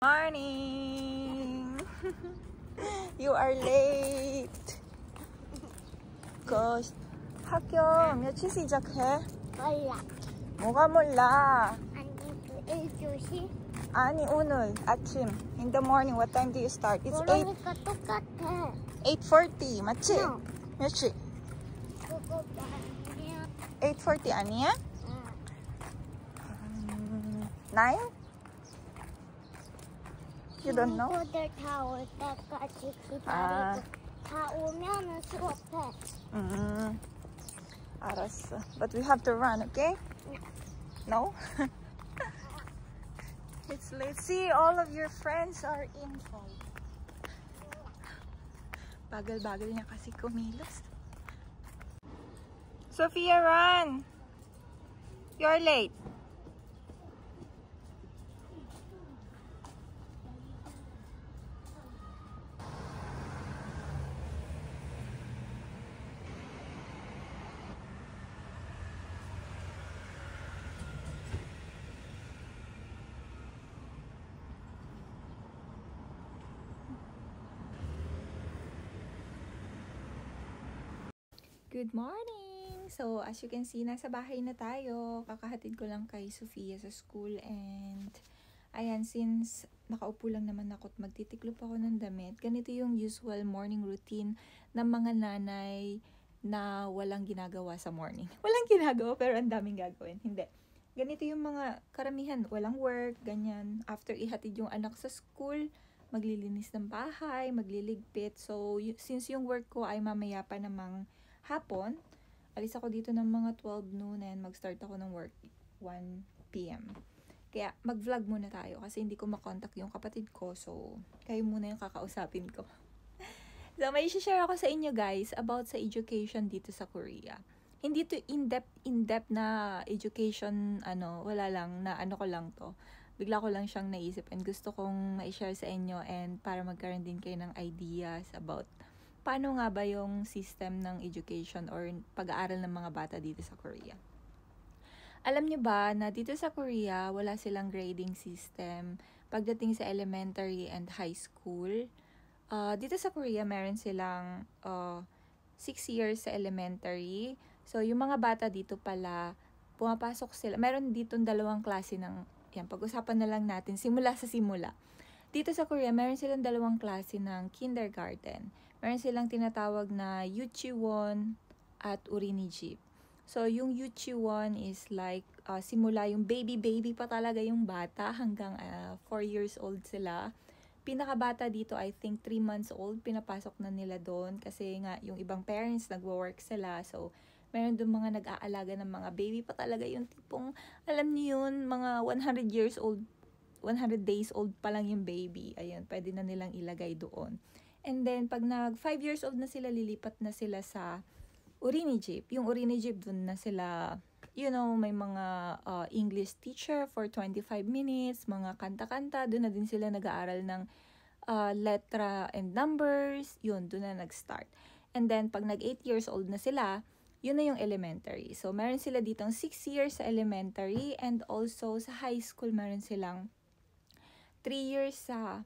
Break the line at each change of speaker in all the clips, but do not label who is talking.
Morning! You are late. Cause 학교 몇 시 시작해?
몰라.
뭐가 몰라?
아니, 그 1교시?
아니 오늘 아침. In the morning, what time do you start? It's 8,
그러니까 똑같아.
8:40, 맞지?
No.
몇 시?
그거 아니야.
8:40 아니야?
응.
9? You don't know?
친구들 다 올 때까지 기다리고
아.
다 오면은 수업해.
알았어. But we have to run, okay? No? It's late. See, all of your friends are inside. Bagal-bagal niya kasi kumilos. Sophia, run! You're late. Good morning! So, as you can see, nasa bahay na tayo. Kakahatid ko lang kay Sophia sa school and ayan, since nakaupo lang naman ako at magtitiklop ako ng damit, ganito yung usual morning routine ng mga nanay na walang ginagawa sa morning. Walang ginagawa pero ang daming gagawin. Hindi. Ganito yung mga karamihan, walang work, ganyan. After ihatid yung anak sa school, maglilinis ng bahay, magliligpit. So, since yung work ko ay mamaya pa namang hapon, alis ako dito ng mga 12 noon and mag-start ako ng work 1 p.m. Kaya mag-vlog muna tayo kasi hindi ko makontak yung kapatid ko. So, kayo muna yung kakausapin ko. So, may share ako sa inyo guys about sa education dito sa Korea. Hindi to in-depth na education, wala lang, na ko lang to. Bigla ko lang siyang naisip and gusto kong ma-share sa inyo and para magkaroon din kayo ng ideas about paano nga ba yung system ng education or pag-aaral ng mga bata dito sa Korea. Alam nyo ba na dito sa Korea, wala silang grading system pagdating sa elementary and high school. Dito sa Korea, meron silang 6 years sa elementary. So, yung mga bata dito pala, pumapasok sila. Meron dito 2 klase ng, yan, pag-usapan na lang natin, simula sa simula. Dito sa Korea, meron silang 2 klase ng kindergarten. Meron silang tinatawag na Yuchiwon at Urinijip. So, yung Yuchiwon is like, simula yung baby pa talaga yung bata hanggang 4 years old sila. Pinakabata dito, I think 3 months old, pinapasok na nila doon kasi nga yung ibang parents nagwo-work sila. So, meron doon mga nag-aalaga ng mga baby pa talaga yung tipong, alam niyo yun, mga 100 years old, 100 days old pa lang yung baby. Ayun, pwede na nilang ilagay doon. And then, pag nag 5 years old na sila, lilipat na sila sa Urinijip. Yung Urinijip, doon na sila, may mga English teacher for 25 minutes, mga kanta-kanta, doon na din sila nag-aaral ng letra and numbers, yun, doon na nag-start. And then, pag nag 8 years old na sila, yun na yung elementary. So, meron sila ditong 6 years sa elementary and also sa high school, meron silang 3 years sa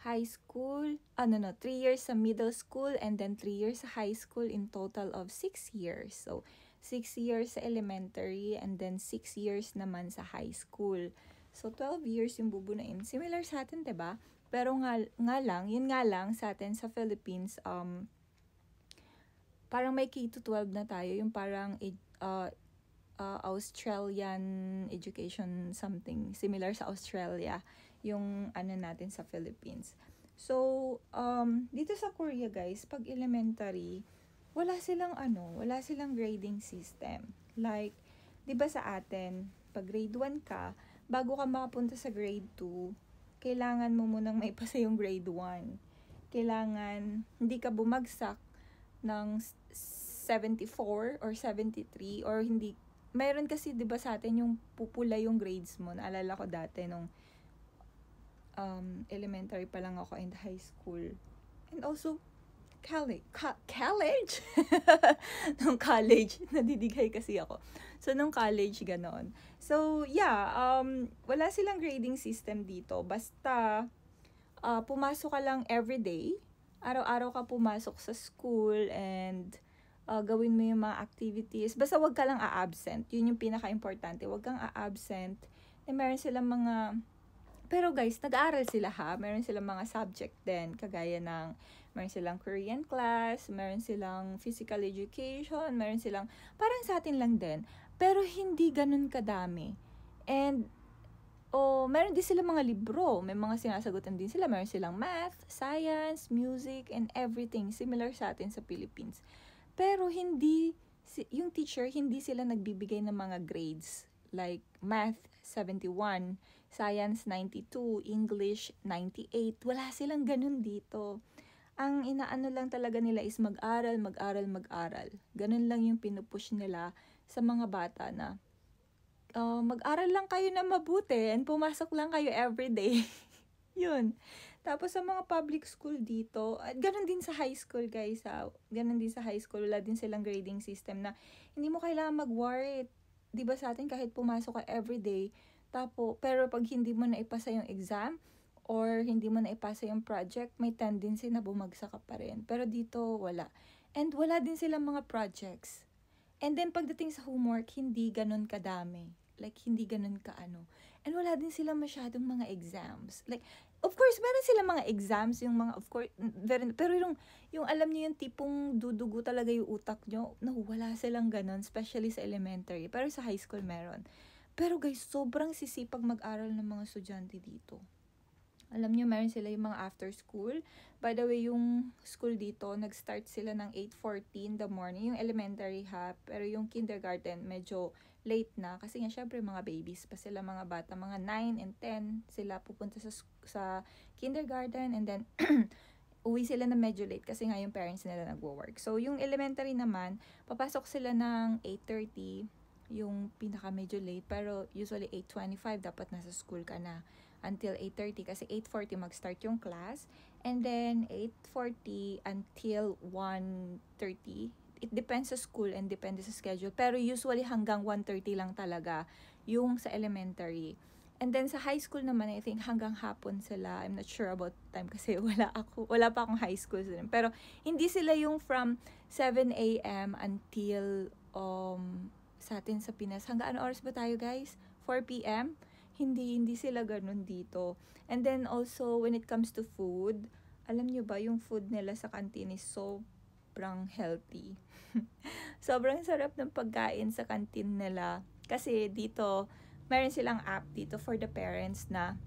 high school, 3 years sa middle school and then 3 years sa high school, in total of 6 years. So, 6 years sa elementary and then 6 years naman sa high school. So, 12 years yung bubunuin. Similar sa atin, diba? Pero yun nga lang sa atin sa Philippines, parang may K-12 na tayo, yung parang Australian education something, similar sa Australia, yung natin sa Philippines. So, dito sa Korea guys, pag elementary, wala silang grading system. Like, 'di ba sa atin, pag grade 1 ka, bago ka makapunta sa grade 2, kailangan mo munang maipasa yung grade 1. Kailangan hindi ka bumagsak ng 74 or 73 or hindi. Mayroon kasi 'di ba sa atin yung pupula yung grades mo. Naalala ko dati nung elementary pa lang ako and high school. And also college? Nung college, nadidigay kasi ako. So, nung college, ganon. So, yeah, wala silang grading system dito. Basta, pumasok ka lang everyday. Araw-araw ka pumasok sa school and gawin mo yung mga activities. Basta wag ka lang a-absent. Yun yung pinaka-importante. Wag kang a-absent. And meron silang mga... Pero guys, nag-aaral sila ha. Meron silang mga subject din. Kagaya ng... Meron silang Korean class. Meron silang physical education. Meron silang... Parang sa atin lang din. Pero hindi ganun kadami. And... meron din silang mga libro. May mga sinasagutan din sila. Meron silang math, science, music, and everything. Similar sa atin sa Philippines. Pero hindi, yung teacher, hindi sila nagbibigay ng mga grades. Like, math, 71. Science, 92. English, 98. Wala silang ganun dito. Ang inaano lang talaga nila is mag-aral, mag-aral, mag-aral. Ganun lang yung pinupush nila sa mga bata na mag-aral lang kayo na mabuti and pumasok lang kayo everyday. Yun. Tapos sa mga public school dito, at ganun din sa high school guys, ganun din sa high school, wala din silang grading system na hindi mo kailangan mag-worry. 'Di ba sa atin kahit pumasok ka everyday, pero pag hindi mo na ipasa yung exam or hindi mo na ipasa yung project, may tendency na bumagsak ka pa rin. Pero dito wala. And wala din silang mga projects. And then pagdating sa homework, hindi ganun kadami. Like, hindi ganun kaano. And wala din sila masyadong mga exams. Like, of course, meron sila mga exams, yung mga, of course, pero yung alam niyo yung tipong dudugo talaga yung utak nyo, no, wala silang ganun, especially sa elementary. Pero sa high school meron. Pero guys, sobrang sisipag mag-aral ng mga estudyante dito. Alam niyo, meron sila yung mga after school. By the way, yung school dito, nag-start sila ng 8:40 in the morning. Yung elementary ha, pero yung kindergarten, medyo late na. Kasi nga, syempre, mga babies pa sila, mga bata. Mga 9 and 10 sila pupunta sa kindergarten. And then, uwi sila na medyo late kasi nga yung parents nila nagwo-work. So, yung elementary naman, papasok sila ng 8:30, yung pinaka medyo late. Pero usually 8:25, dapat nasa school ka na until 8:30 kasi 8:40 mag-start yung class. And then 8:40 until 1:30. It depends sa school and depende sa schedule. Pero usually hanggang 1:30 lang talaga yung sa elementary. And then sa high school naman, I think hanggang hapon sila. I'm not sure about time kasi wala pa akong high school student. Pero hindi sila yung from 7 a.m. until sa atin sa Pinas. Hanggang ano oras ba tayo guys? 4 p.m.? Hindi sila ganun dito. And then also, when it comes to food, alam nyo ba, yung food nila sa canteen is sobrang healthy. Sobrang sarap ng pagkain sa canteen nila. Kasi dito, meron silang app dito for the parents na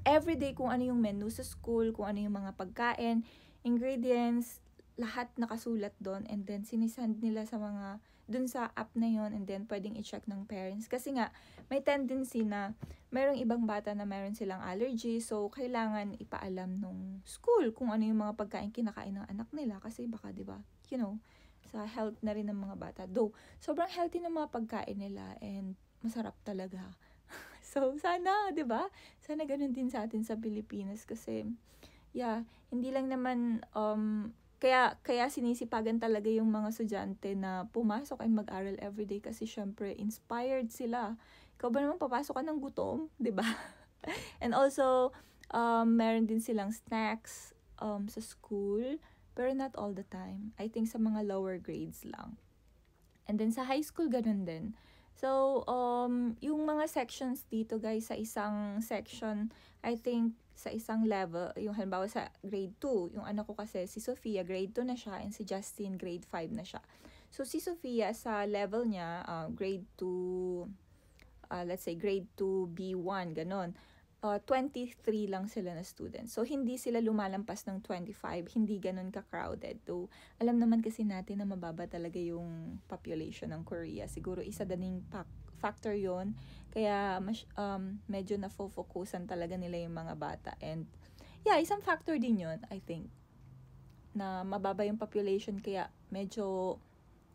everyday kung ano yung menu sa school, kung ano yung mga pagkain, ingredients, lahat nakasulat doon. And then, sinisend nila sa mga dun sa app na yon, and then pwedeng i-check ng parents kasi nga may tendency na merong ibang bata na meron silang allergy, so kailangan ipaalam nung school kung ano yung mga pagkain kinakain ng anak nila kasi baka 'di ba, you know, sa health na rin ng mga bata. Though sobrang healthy ng mga pagkain nila and masarap talaga. So sana 'di ba? Sana ganun din sa atin sa Pilipinas kasi yeah, hindi lang naman kaya sinisipagan talaga yung mga estudyante na pumasok ay mag-aral everyday kasi syempre inspired sila. Ikaw ba naman papasok ka ng gutom, 'di ba? And also meron din silang snacks sa school, pero not all the time. I think sa mga lower grades lang. And then sa high school ganun din. So yung mga sections dito guys, sa isang section, I think sa isang level, yung halimbawa sa grade 2, yung anak ko kasi, si Sofia, grade 2 na siya, and si Justin, grade 5 na siya. So, si Sofia, sa level niya, grade 2, let's say, grade 2, B1, ganon. 23 lang sila na students. So, hindi sila lumalampas ng 25, hindi ganon ka-crowded. So, alam naman kasi natin na mababa talaga yung population ng Korea. Siguro, isa daning factor yon kaya medyo na-focusan talaga nila yung mga bata. And yeah, isang factor din yon, I think, na mababa yung population kaya medyo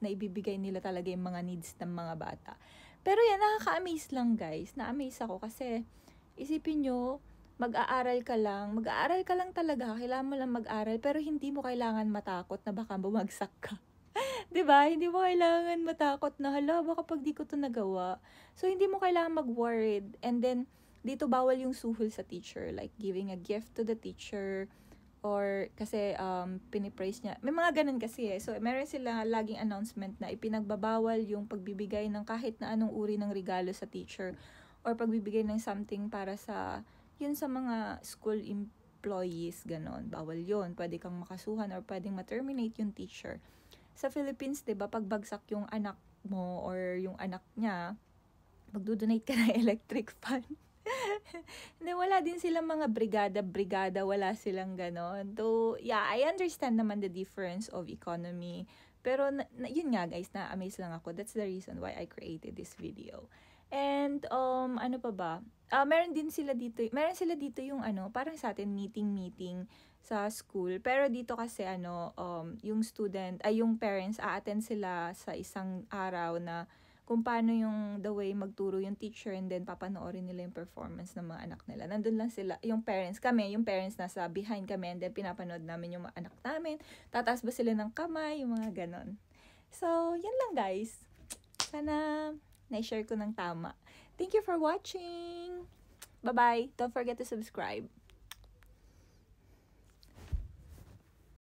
naibibigay nila talaga yung mga needs ng mga bata. Pero yan, nakaka-amaze lang guys. Na-amaze ako kasi isipin nyo, mag-aaral ka lang talaga, kailangan mo lang mag-aral, pero hindi mo kailangan matakot na baka bumagsak ka. 'Di ba? Hindi mo kailangan matakot na hala baka pag di ko 'to nagawa. So hindi mo kailangan mag-worried. And then dito bawal yung suhol sa teacher, like giving a gift to the teacher, or kasi pinipraise niya. May mga ganun kasi So, meron sila laging announcement na ipinagbabawal yung pagbibigay ng kahit na anong uri ng regalo sa teacher, or pagbibigay ng something para sa, yun sa mga school employees, ganon. Bawal yun. Pwede kang makasuhan or pwedeng ma-terminate yung teacher. Sa Philippines, 'di ba, pagbagsak yung anak mo or yung anak niya, magdo-donate ka ng electric fan. Hindi, wala din silang mga brigada, wala silang ganon. So, yeah, I understand naman the difference of economy. Pero, yun nga guys, na-amaze lang ako. That's the reason why I created this video. And, ano pa ba? Meron sila dito yung parang sa atin, meeting sa school. Pero dito kasi yung yung parents, a-attend sila sa isang araw na kung paano yung the way magturo yung teacher, and then papanoorin nila yung performance ng mga anak nila. Nandun lang sila, yung parents nasa behind kami, and then pinapanood namin yung mga anak namin. Tataas ba sila ng kamay, yung mga ganon. So, yan lang guys. Sana na-share ko ng tama. Thank you for watching! Bye-bye! Don't forget to subscribe.